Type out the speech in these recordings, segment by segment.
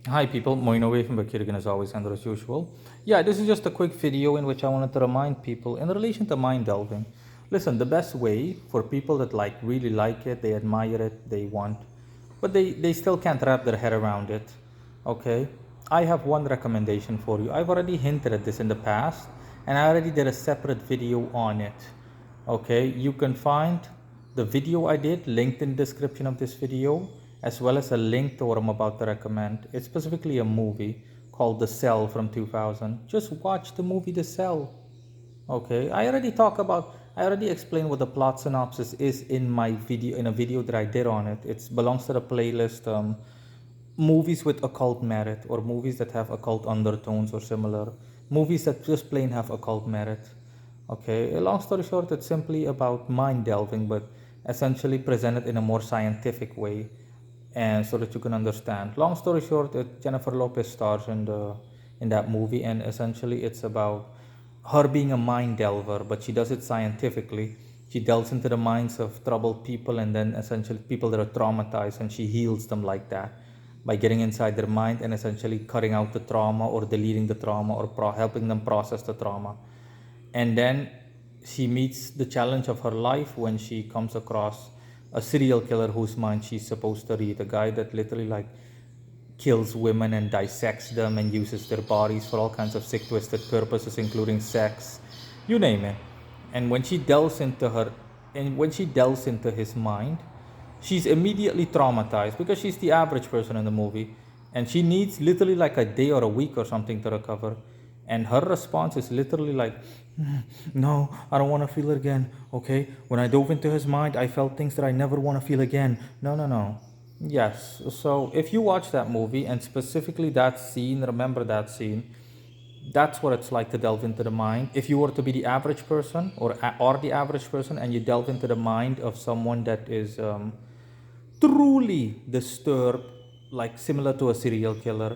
Hi people, Moino away from Bakirgan as always and as usual. Yeah, this is just a quick video in which I wanted to remind people in relation to mind delving. Listen, the best way for people that really like it, they admire it, they want, but they still can't wrap their head around it. Okay? I have one recommendation for you. I've already hinted at this in the past, and I already did a separate video on it. Okay, you can find the video I did linked in the description of this video, as well as a link to what I'm about to recommend. It's specifically a movie called The Cell from 2000. Just watch the movie The Cell. Okay, I already explained what the plot synopsis is in my video, in a video that I did on it. It belongs to the playlist movies with occult merit, or movies that have occult undertones or similar. Movies that just plain have occult merit. Okay, long story short, it's simply about mind delving, but essentially presented in a more scientific way, and so that you can understand. Long story short, Jennifer Lopez stars in that movie, and essentially it's about her being a mind delver, but she does it scientifically. She delves into the minds of troubled people, and then essentially people that are traumatized, and she heals them like that by getting inside their mind and essentially cutting out the trauma or deleting the trauma or helping them process the trauma. And then she meets the challenge of her life when she comes across a serial killer whose mind she's supposed to read, a guy that literally kills women and dissects them and uses their bodies for all kinds of sick twisted purposes, including sex, you name it. And when she delves into his mind, she's immediately traumatized because she's the average person in the movie, and she needs literally like a day or a week or something to recover. And her response is literally like, no, I don't want to feel it again. Okay, when I dove into his mind, I felt things that I never want to feel again. No, no, no. Yes, so if you watch that movie and specifically that scene, remember that scene, that's what it's like to delve into the mind. If you were to be the average person, or the average person, and you delve into the mind of someone that is truly disturbed, like similar to a serial killer,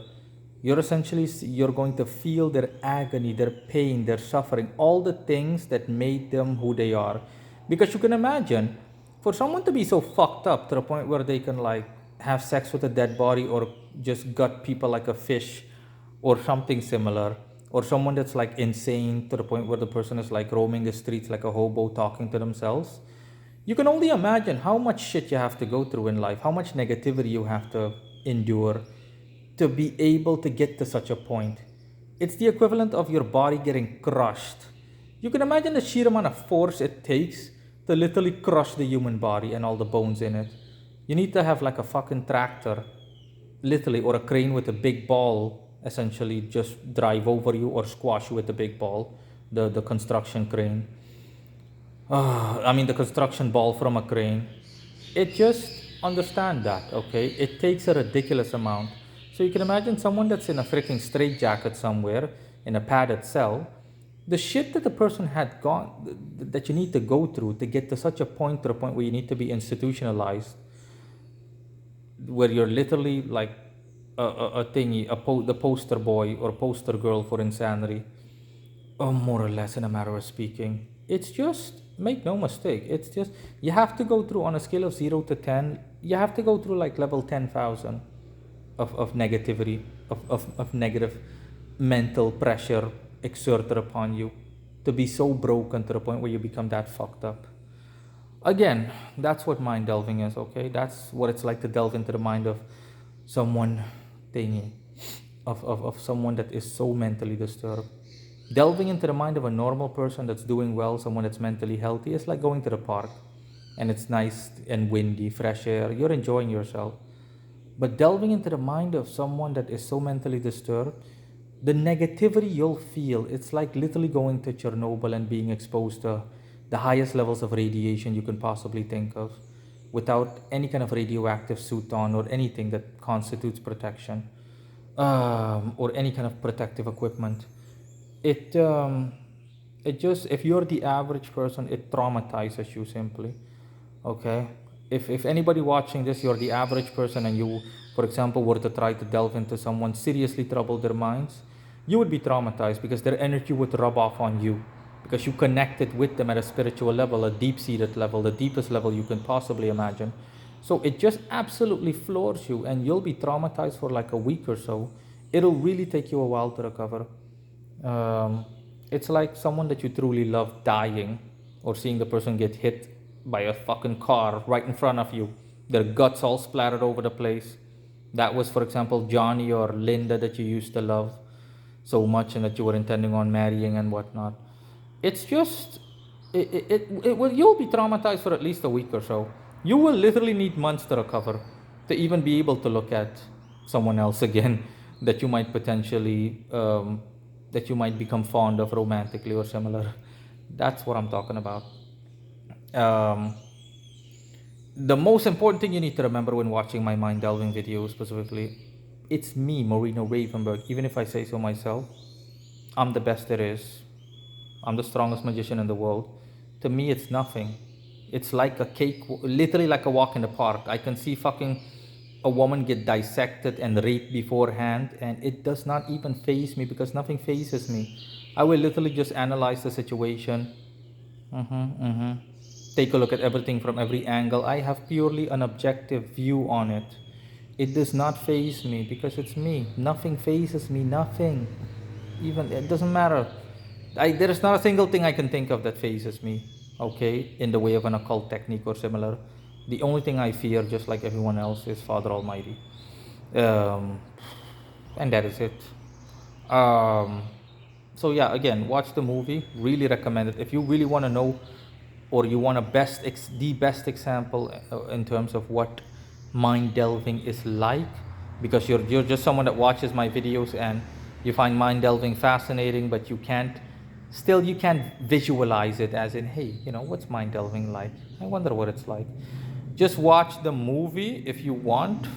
you're going to feel their agony, their pain, their suffering, all the things that made them who they are. Because you can imagine, for someone to be so fucked up to the point where they can have sex with a dead body, or just gut people like a fish or something similar, or someone that's like insane to the point where the person is like roaming the streets like a hobo talking to themselves, you can only imagine how much shit you have to go through in life, how much negativity you have to endure to be able to get to such a point. It's the equivalent of your body getting crushed. You can imagine the sheer amount of force it takes to literally crush the human body and all the bones in it. You need to have like a fucking tractor, literally, or a crane with a big ball, essentially just drive over you or squash you with the big ball, the construction crane. I mean, the construction ball from a crane. It just understand that, okay? It takes a ridiculous amount. So you can imagine someone that's in a freaking straitjacket somewhere in a padded cell. The shit that the person had gone, that you need to go through to get to such a point, to the point where you need to be institutionalized, where you're literally like a thingy, the poster boy or poster girl for insanity, or more or less, in a matter of speaking. It's just, make no mistake, it's just, you have to go through on a scale of 0 to 10, you have to go through like level 10,000 of negativity, of negative mental pressure exerted upon you to be so broken to the point where you become that fucked up. Again, that's what mind delving is, okay? That's what it's like to delve into the mind of someone thingy, of someone that is so mentally disturbed. Delving into the mind of a normal person that's doing well, someone that's mentally healthy, is like going to the park and it's nice and windy, fresh air, you're enjoying yourself. But delving into the mind of someone that is so mentally disturbed, the negativity you'll feel, it's like literally going to Chernobyl and being exposed to the highest levels of radiation you can possibly think of without any kind of radioactive suit on or anything that constitutes protection, or any kind of protective equipment. It, it just, if you're the average person, it traumatizes you simply. Okay, if anybody watching this, you're the average person, and you, for example, were to try to delve into someone seriously troubled their minds, you would be traumatized because their energy would rub off on you, because you connected with them at a spiritual level, a deep-seated level, the deepest level you can possibly imagine. So it just absolutely floors you, and you'll be traumatized for like a week or so. It'll really take you a while to recover. um, it's like someone that you truly love dying, or seeing the person get hit by a fucking car right in front of you, their guts all splattered over the place. That was, for example, Johnny or Linda that you used to love so much and that you were intending on marrying and whatnot. It's just, it will, you'll be traumatized for at least a week or so. You will literally need months to recover to even be able to look at someone else again that you might potentially that you might become fond of romantically or similar. That's what I'm talking about. um, the most important thing you need to remember when watching my mind delving video specifically, it's me, Marino Ravenberg. Even if I say so myself, I'm the best there is. I'm the strongest magician in the world. To me, it's nothing. It's like a cake, literally like a walk in the park. I can see fucking a woman get dissected and raped beforehand, and it does not even faze me because nothing phases me. I will literally just analyze the situation. Take a look at everything from every angle. I have purely an objective view on it. It does not faze me because it's me. Nothing phases me. Nothing. Even it doesn't matter. There is not a single thing I can think of that phases me. Okay, in the way of an occult technique or similar. The only thing I fear, just like everyone else, is Father Almighty. Um, and that is it. Um, so yeah, again, watch the movie. Really recommend it if you really want to know, or you want the best example in terms of what mind delving is like, because you're just someone that watches my videos and you find mind delving fascinating, but you can't visualize it as in, hey, what's mind delving like? I wonder what it's like. Just watch the movie if you want.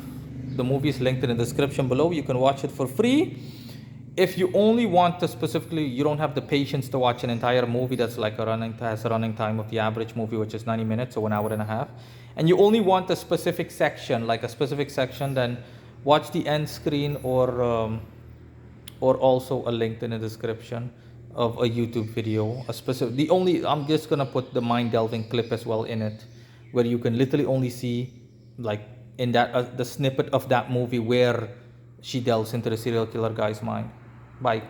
The movie is linked in the description below. You can watch it for free. If you only want to specifically, you don't have the patience to watch an entire movie that's like has a running time of the average movie, which is 90 minutes, so an hour and a half, and you only want a specific section, then watch the end screen, or also a link in the description of a YouTube video. I'm just gonna put the mind delving clip as well in it, where you can literally only see, like, in that the snippet of that movie where she delves into the serial killer guy's mind. Bye.